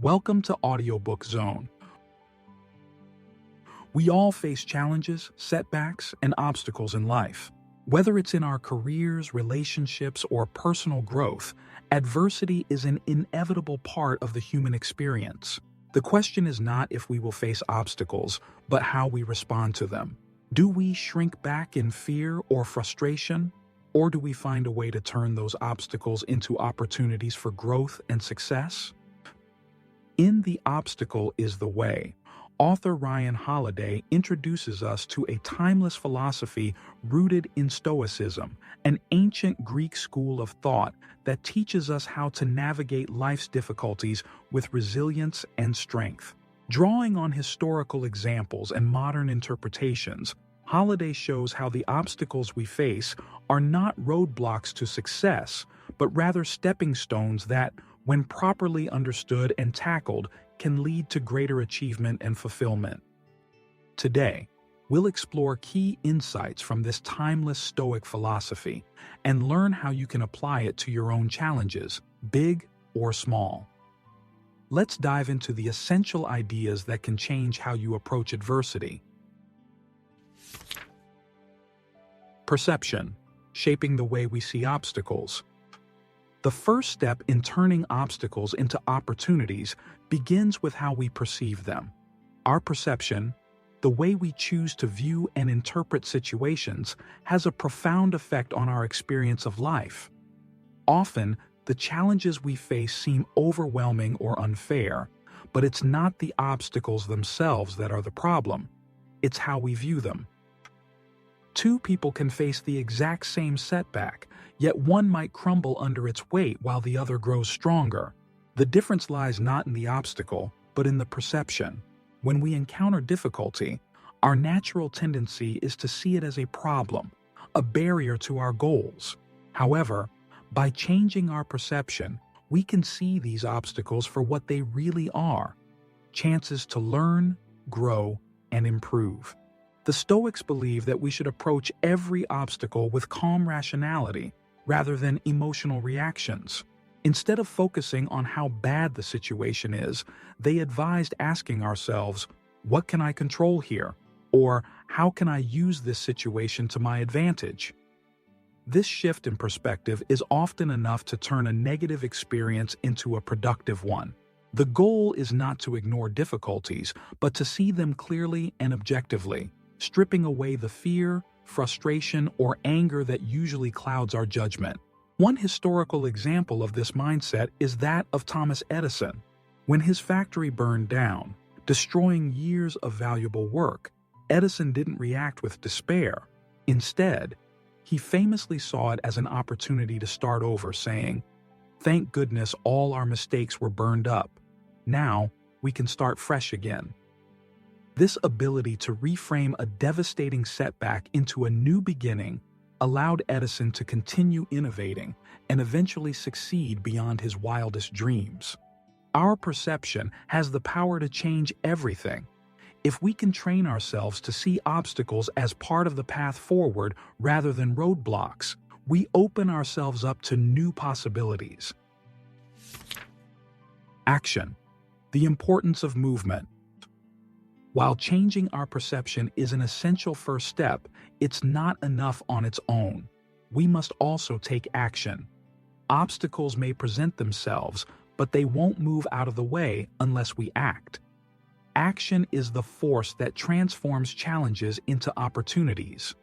Welcome to Audiobook Zone. We all face challenges, setbacks, and obstacles in life. Whether it's in our careers, relationships, or personal growth, adversity is an inevitable part of the human experience. The question is not if we will face obstacles, but how we respond to them. Do we shrink back in fear or frustration, or do we find a way to turn those obstacles into opportunities for growth and success? In The Obstacle is the Way, author Ryan Holiday introduces us to a timeless philosophy rooted in Stoicism, an ancient Greek school of thought that teaches us how to navigate life's difficulties with resilience and strength. Drawing on historical examples and modern interpretations, Holiday shows how the obstacles we face are not roadblocks to success, but rather stepping stones that, when properly understood and tackled, can lead to greater achievement and fulfillment. Today, we'll explore key insights from this timeless Stoic philosophy and learn how you can apply it to your own challenges, big or small. Let's dive into the essential ideas that can change how you approach adversity. Perception, shaping the way we see obstacles. The first step in turning obstacles into opportunities begins with how we perceive them. Our perception, the way we choose to view and interpret situations, has a profound effect on our experience of life. Often, the challenges we face seem overwhelming or unfair, but it's not the obstacles themselves that are the problem. It's how we view them. Two people can face the exact same setback, yet one might crumble under its weight while the other grows stronger. The difference lies not in the obstacle, but in the perception. When we encounter difficulty, our natural tendency is to see it as a problem, a barrier to our goals. However, by changing our perception, we can see these obstacles for what they really are: chances to learn, grow, and improve. The Stoics believe that we should approach every obstacle with calm rationality rather than emotional reactions. Instead of focusing on how bad the situation is, they advised asking ourselves, "What can I control here?" or "How can I use this situation to my advantage?" This shift in perspective is often enough to turn a negative experience into a productive one. The goal is not to ignore difficulties, but to see them clearly and objectively, stripping away the fear, frustration, or anger that usually clouds our judgment. One historical example of this mindset is that of Thomas Edison. When his factory burned down, destroying years of valuable work, Edison didn't react with despair. Instead, he famously saw it as an opportunity to start over, saying, "Thank goodness all our mistakes were burned up. Now we can start fresh again." This ability to reframe a devastating setback into a new beginning allowed Edison to continue innovating and eventually succeed beyond his wildest dreams. Our perception has the power to change everything. If we can train ourselves to see obstacles as part of the path forward rather than roadblocks, we open ourselves up to new possibilities. Action, the importance of movement. While changing our perception is an essential first step, it's not enough on its own. We must also take action. Obstacles may present themselves, but they won't move out of the way unless we act. Action is the force that transforms challenges into opportunities.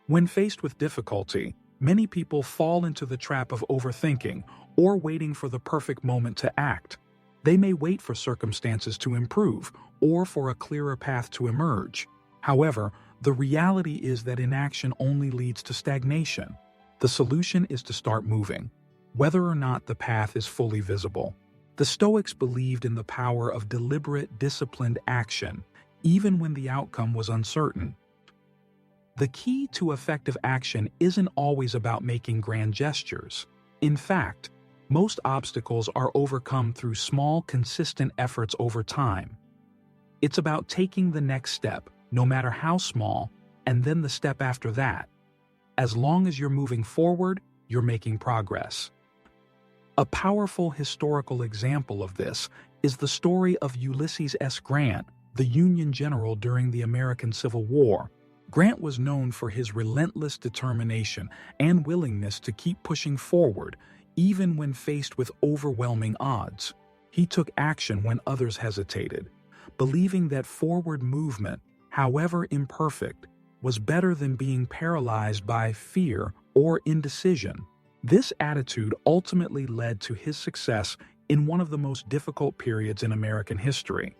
When faced with difficulty, many people fall into the trap of overthinking or waiting for the perfect moment to act. They may wait for circumstances to improve or for a clearer path to emerge. However, the reality is that inaction only leads to stagnation. The solution is to start moving, whether or not the path is fully visible. The Stoics believed in the power of deliberate, disciplined action, even when the outcome was uncertain. The key to effective action isn't always about making grand gestures. In fact, most obstacles are overcome through small, consistent efforts over time. It's about taking the next step, no matter how small, and then the step after that. As long as you're moving forward, you're making progress. A powerful historical example of this is the story of Ulysses S. Grant, the Union general during the American Civil War. Grant was known for his relentless determination and willingness to keep pushing forward, even when faced with overwhelming odds. He took action when others hesitated, believing that forward movement, however imperfect, was better than being paralyzed by fear or indecision. This attitude ultimately led to his success in one of the most difficult periods in American history.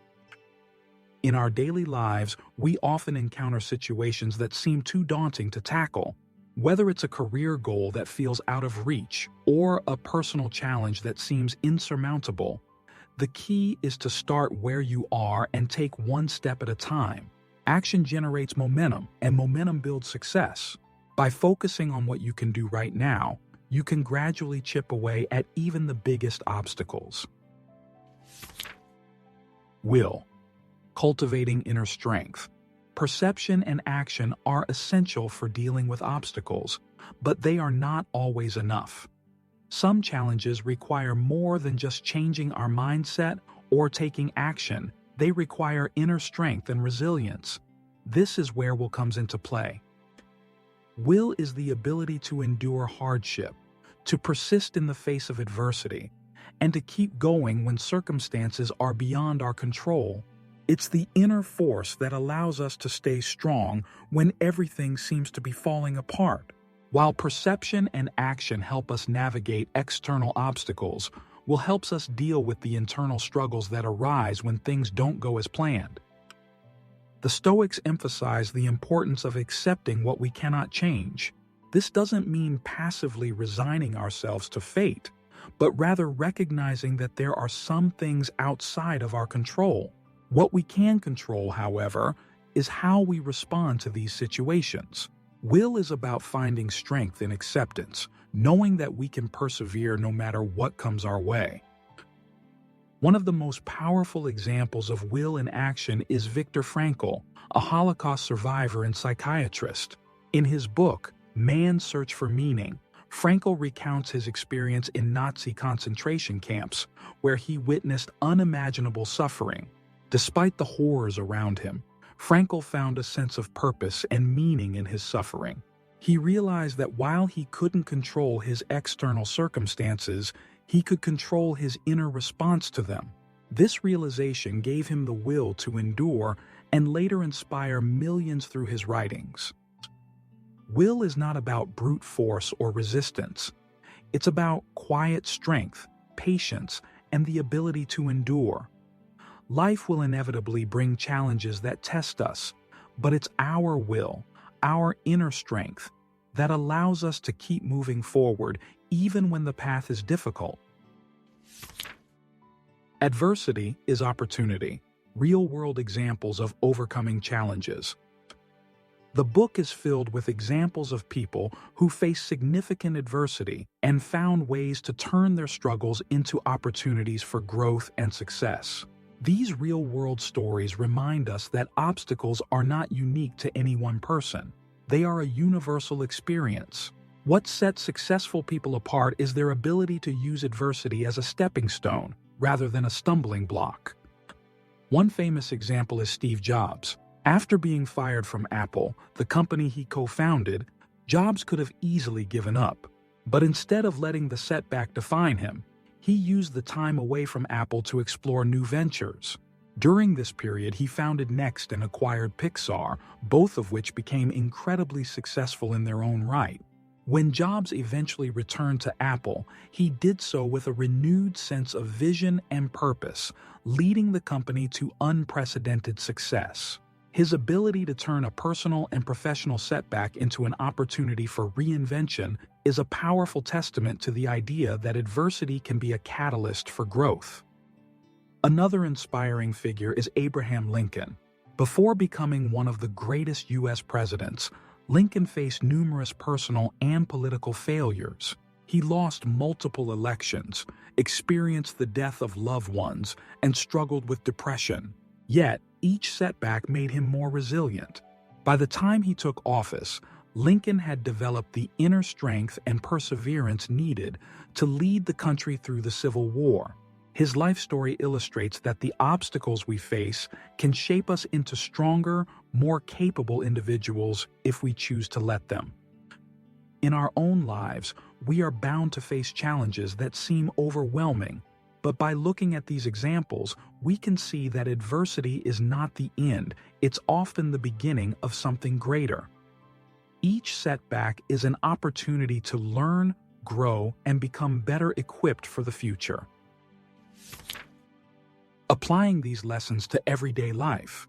In our daily lives, we often encounter situations that seem too daunting to tackle. Whether it's a career goal that feels out of reach or a personal challenge that seems insurmountable, the key is to start where you are and take one step at a time. Action generates momentum, and momentum builds success. By focusing on what you can do right now, you can gradually chip away at even the biggest obstacles. Will. Cultivating inner strength. Perception and action are essential for dealing with obstacles, but they are not always enough. Some challenges require more than just changing our mindset or taking action. They require inner strength and resilience. This is where will comes into play. Will is the ability to endure hardship, to persist in the face of adversity, and to keep going when circumstances are beyond our control. It's the inner force that allows us to stay strong when everything seems to be falling apart. While perception and action help us navigate external obstacles, will helps us deal with the internal struggles that arise when things don't go as planned. The Stoics emphasize the importance of accepting what we cannot change. This doesn't mean passively resigning ourselves to fate, but rather recognizing that there are some things outside of our control. What we can control, however, is how we respond to these situations. Will is about finding strength in acceptance, knowing that we can persevere no matter what comes our way. One of the most powerful examples of will in action is Viktor Frankl, a Holocaust survivor and psychiatrist. In his book, Man's Search for Meaning, Frankl recounts his experience in Nazi concentration camps, where he witnessed unimaginable suffering. Despite the horrors around him, Frankl found a sense of purpose and meaning in his suffering. He realized that while he couldn't control his external circumstances, he could control his inner response to them. This realization gave him the will to endure and later inspire millions through his writings. Will is not about brute force or resistance. It's about quiet strength, patience, and the ability to endure. Life will inevitably bring challenges that test us, but it's our will, our inner strength, that allows us to keep moving forward even when the path is difficult. Adversity is opportunity, real-world examples of overcoming challenges. The book is filled with examples of people who faced significant adversity and found ways to turn their struggles into opportunities for growth and success. These real-world stories remind us that obstacles are not unique to any one person. They are a universal experience. What sets successful people apart is their ability to use adversity as a stepping stone rather than a stumbling block. One famous example is Steve Jobs. After being fired from Apple, the company he co-founded, Jobs could have easily given up. But instead of letting the setback define him, he used the time away from Apple to explore new ventures. During this period, he founded Next and acquired Pixar, both of which became incredibly successful in their own right. When Jobs eventually returned to Apple, he did so with a renewed sense of vision and purpose, leading the company to unprecedented success. His ability to turn a personal and professional setback into an opportunity for reinvention is a powerful testament to the idea that adversity can be a catalyst for growth. Another inspiring figure is Abraham Lincoln. Before becoming one of the greatest U.S. presidents, Lincoln faced numerous personal and political failures. He lost multiple elections, experienced the death of loved ones, and struggled with depression. Yet, each setback made him more resilient. By the time he took office, Lincoln had developed the inner strength and perseverance needed to lead the country through the Civil War. His life story illustrates that the obstacles we face can shape us into stronger, more capable individuals if we choose to let them. In our own lives, we are bound to face challenges that seem overwhelming, but by looking at these examples, we can see that adversity is not the end, it's often the beginning of something greater. Each setback is an opportunity to learn, grow, and become better equipped for the future. Applying these lessons to everyday life.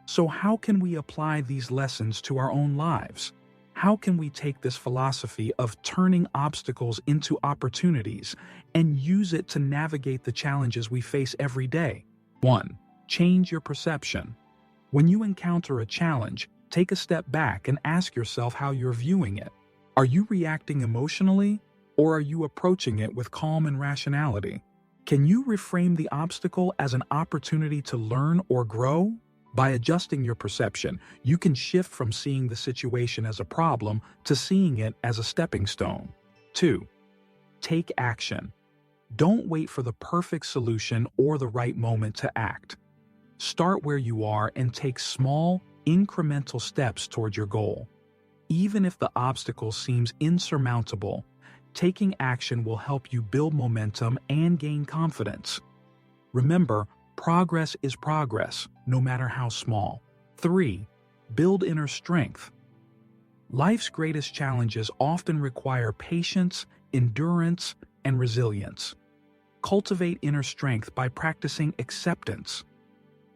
So how can we apply these lessons to our own lives? How can we take this philosophy of turning obstacles into opportunities and use it to navigate the challenges we face every day? 1. Change your perception. When you encounter a challenge, take a step back and ask yourself how you're viewing it. Are you reacting emotionally, or are you approaching it with calm and rationality? Can you reframe the obstacle as an opportunity to learn or grow? By adjusting your perception, you can shift from seeing the situation as a problem to seeing it as a stepping stone. 2. Take action. Don't wait for the perfect solution or the right moment to act. Start where you are and take small, incremental steps toward your goal. Even if the obstacle seems insurmountable, taking action will help you build momentum and gain confidence. Remember, progress is progress, no matter how small. 3. Build inner strength. Life's greatest challenges often require patience, endurance, and resilience. Cultivate inner strength by practicing acceptance.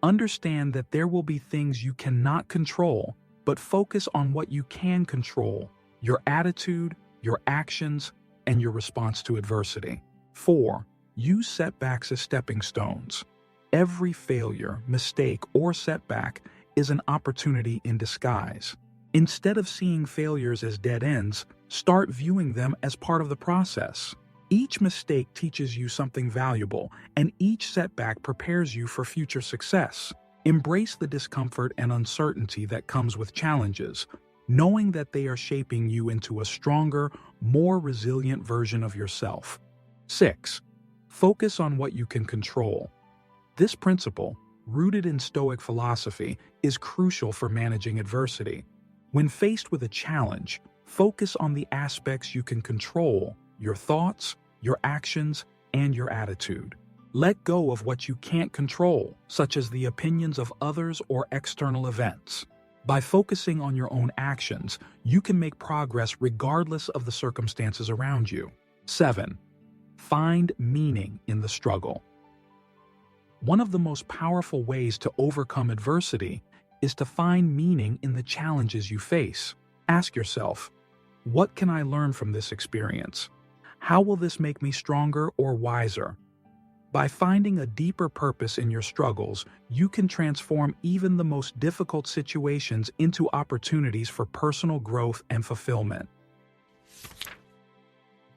Understand that there will be things you cannot control, but focus on what you can control: your attitude, your actions, and your response to adversity. 4. Use setbacks as stepping stones. Every failure, mistake, or setback is an opportunity in disguise. Instead of seeing failures as dead ends, start viewing them as part of the process. Each mistake teaches you something valuable, and each setback prepares you for future success. Embrace the discomfort and uncertainty that comes with challenges, knowing that they are shaping you into a stronger, more resilient version of yourself. 6. Focus on what you can control. This principle, rooted in Stoic philosophy, is crucial for managing adversity. When faced with a challenge, focus on the aspects you can control: your thoughts, your actions, and your attitude. Let go of what you can't control, such as the opinions of others or external events. By focusing on your own actions, you can make progress regardless of the circumstances around you. 7. Find meaning in the struggle. One of the most powerful ways to overcome adversity is to find meaning in the challenges you face. Ask yourself, what can I learn from this experience? How will this make me stronger or wiser? By finding a deeper purpose in your struggles, you can transform even the most difficult situations into opportunities for personal growth and fulfillment.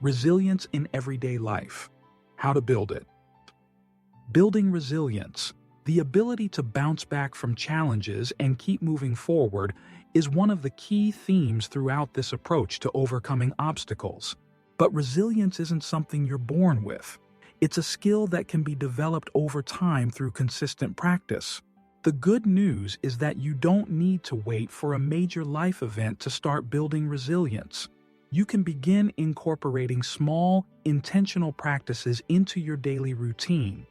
Resilience in everyday life. How to build it. Building resilience, the ability to bounce back from challenges and keep moving forward, is one of the key themes throughout this approach to overcoming obstacles. But resilience isn't something you're born with. It's a skill that can be developed over time through consistent practice. The good news is that you don't need to wait for a major life event to start building resilience. You can begin incorporating small, intentional practices into your daily routine.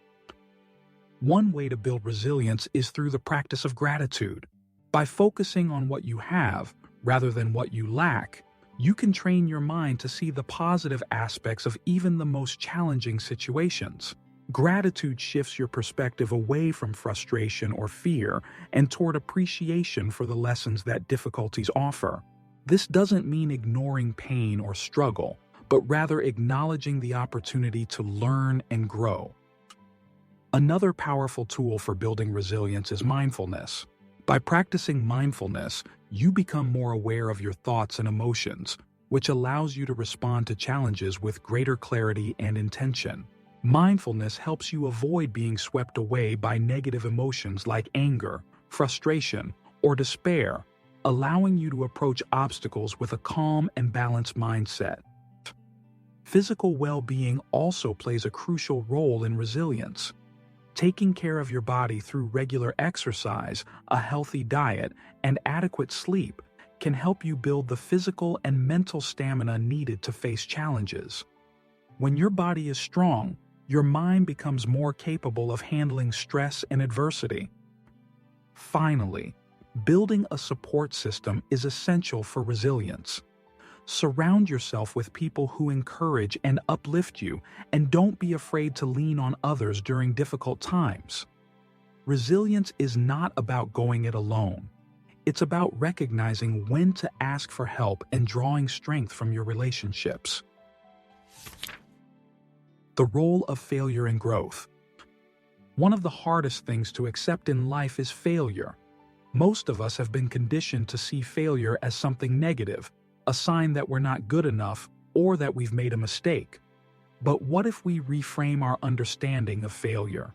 One way to build resilience is through the practice of gratitude. By focusing on what you have, rather than what you lack, you can train your mind to see the positive aspects of even the most challenging situations. Gratitude shifts your perspective away from frustration or fear and toward appreciation for the lessons that difficulties offer. This doesn't mean ignoring pain or struggle, but rather acknowledging the opportunity to learn and grow. Another powerful tool for building resilience is mindfulness. By practicing mindfulness, you become more aware of your thoughts and emotions, which allows you to respond to challenges with greater clarity and intention. Mindfulness helps you avoid being swept away by negative emotions like anger, frustration, or despair, allowing you to approach obstacles with a calm and balanced mindset. Physical well-being also plays a crucial role in resilience. Taking care of your body through regular exercise, a healthy diet, and adequate sleep can help you build the physical and mental stamina needed to face challenges. When your body is strong, your mind becomes more capable of handling stress and adversity. Finally, building a support system is essential for resilience. Surround yourself with people who encourage and uplift you, and don't be afraid to lean on others during difficult times. Resilience is not about going it alone. It's about recognizing when to ask for help and drawing strength from your relationships. The role of failure in growth. One of the hardest things to accept in life is failure. Most of us have been conditioned to see failure as something negative, a sign that we're not good enough or that we've made a mistake. But what if we reframe our understanding of failure?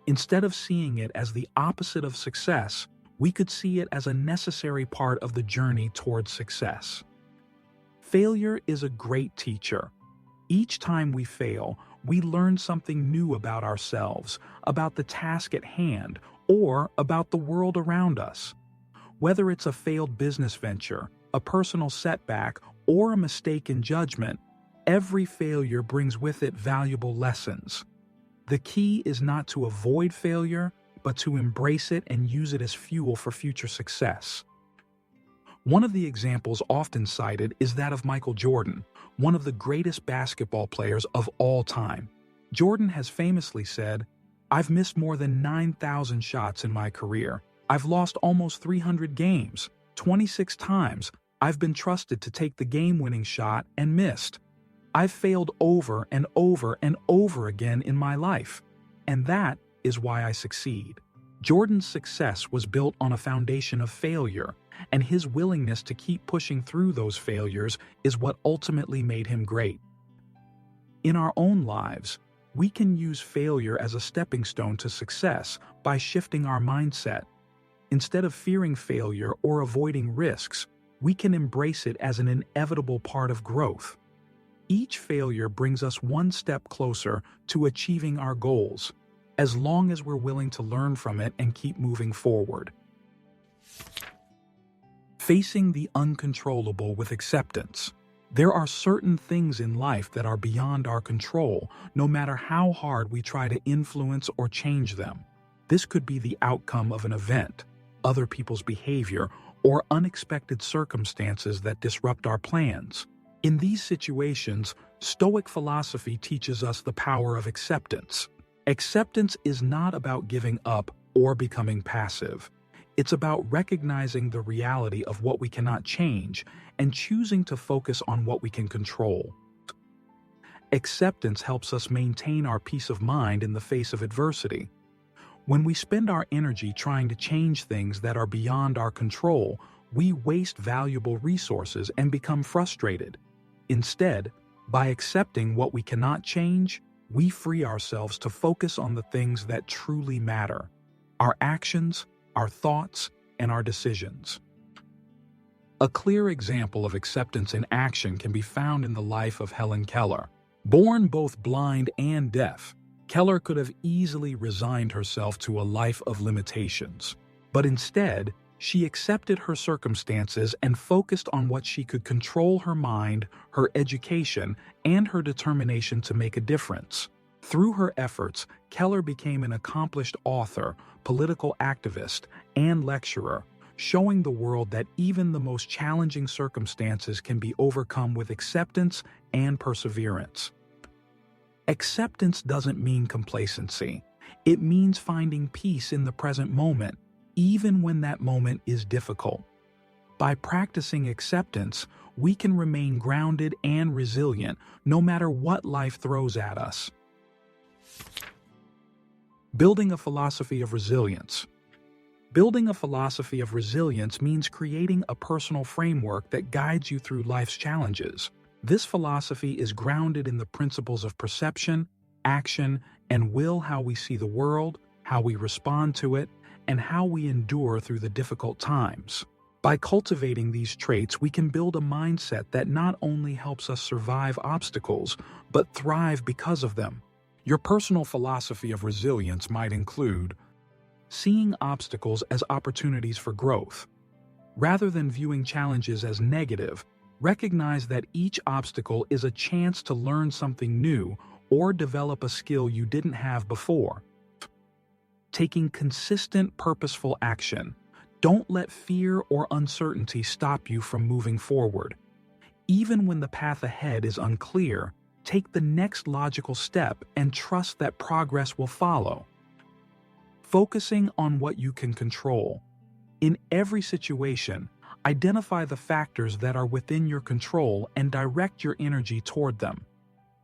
Instead of seeing it as the opposite of success, we could see it as a necessary part of the journey towards success. Failure is a great teacher. Each time we fail, we learn something new about ourselves, about the task at hand, or about the world around us. Whether it's a failed business venture, a personal setback, or a mistake in judgment, every failure brings with it valuable lessons. The key is not to avoid failure, but to embrace it and use it as fuel for future success. One of the examples often cited is that of Michael Jordan, one of the greatest basketball players of all time. Jordan has famously said, "I've missed more than 9,000 shots in my career. I've lost almost 300 games. 26 times, I've been trusted to take the game-winning shot and missed. I've failed over and over and over again in my life. And that is why I succeed." Jordan's success was built on a foundation of failure, and his willingness to keep pushing through those failures is what ultimately made him great. In our own lives, we can use failure as a stepping stone to success by shifting our mindset. Instead of fearing failure or avoiding risks, we can embrace it as an inevitable part of growth. Each failure brings us one step closer to achieving our goals, as long as we're willing to learn from it and keep moving forward. Facing the uncontrollable with acceptance. There are certain things in life that are beyond our control, no matter how hard we try to influence or change them. This could be the outcome of an event, other people's behavior, or unexpected circumstances that disrupt our plans. In these situations, Stoic philosophy teaches us the power of acceptance. Acceptance is not about giving up or becoming passive. It's about recognizing the reality of what we cannot change and choosing to focus on what we can control. Acceptance helps us maintain our peace of mind in the face of adversity. When we spend our energy trying to change things that are beyond our control, we waste valuable resources and become frustrated. Instead, by accepting what we cannot change, we free ourselves to focus on the things that truly matter: our actions, our thoughts, and our decisions. A clear example of acceptance in action can be found in the life of Helen Keller. Born both blind and deaf, Keller could have easily resigned herself to a life of limitations. But instead, she accepted her circumstances and focused on what she could control: her mind, her education, and her determination to make a difference. Through her efforts, Keller became an accomplished author, political activist, and lecturer, showing the world that even the most challenging circumstances can be overcome with acceptance and perseverance. Acceptance doesn't mean complacency. It means finding peace in the present moment, even when that moment is difficult. By practicing acceptance, we can remain grounded and resilient no matter what life throws at us. Building a philosophy of resilience. Building a philosophy of resilience means creating a personal framework that guides you through life's challenges. This philosophy is grounded in the principles of perception, action, and will: how we see the world, how we respond to it, and how we endure through the difficult times. By cultivating these traits, we can build a mindset that not only helps us survive obstacles, but thrive because of them. Your personal philosophy of resilience might include seeing obstacles as opportunities for growth. Rather than viewing challenges as negative, recognize that each obstacle is a chance to learn something new or develop a skill you didn't have before. Taking consistent, purposeful action. Don't let fear or uncertainty stop you from moving forward. Even when the path ahead is unclear, take the next logical step and trust that progress will follow. Focusing on what you can control. In every situation, identify the factors that are within your control and direct your energy toward them.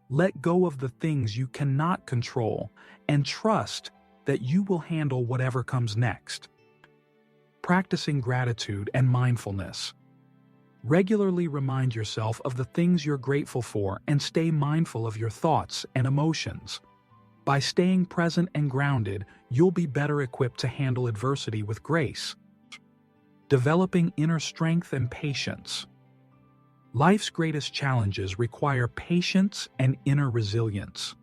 Let go of the things you cannot control and trust that you will handle whatever comes next. Practicing gratitude and mindfulness. Regularly remind yourself of the things you're grateful for and stay mindful of your thoughts and emotions. By staying present and grounded, you'll be better equipped to handle adversity with grace. Developing inner strength and patience. Life's greatest challenges require patience and inner resilience.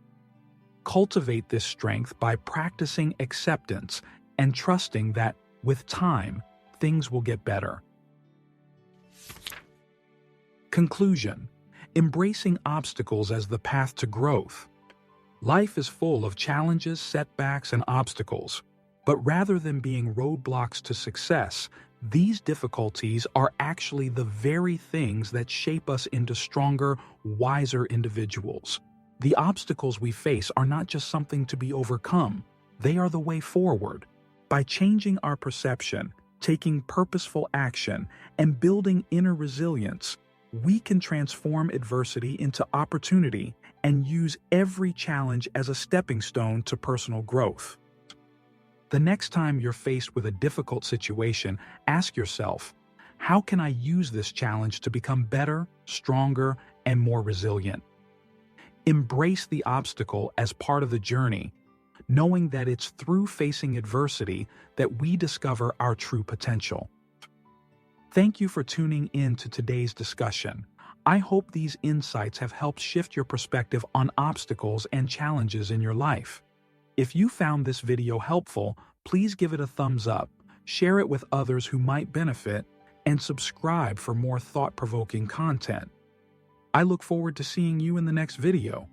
Cultivate this strength by practicing acceptance and trusting that, with time, things will get better. Conclusion: embracing obstacles as the path to growth. Life is full of challenges, setbacks, and obstacles, but rather than being roadblocks to success, these difficulties are actually the very things that shape us into stronger, wiser individuals. The obstacles we face are not just something to be overcome, they are the way forward. By changing our perception, taking purposeful action, and building inner resilience, we can transform adversity into opportunity and use every challenge as a stepping stone to personal growth. The next time you're faced with a difficult situation, ask yourself, how can I use this challenge to become better, stronger, and more resilient? Embrace the obstacle as part of the journey, knowing that it's through facing adversity that we discover our true potential. Thank you for tuning in to today's discussion. I hope these insights have helped shift your perspective on obstacles and challenges in your life. If you found this video helpful, please give it a thumbs up, share it with others who might benefit, and subscribe for more thought-provoking content. I look forward to seeing you in the next video.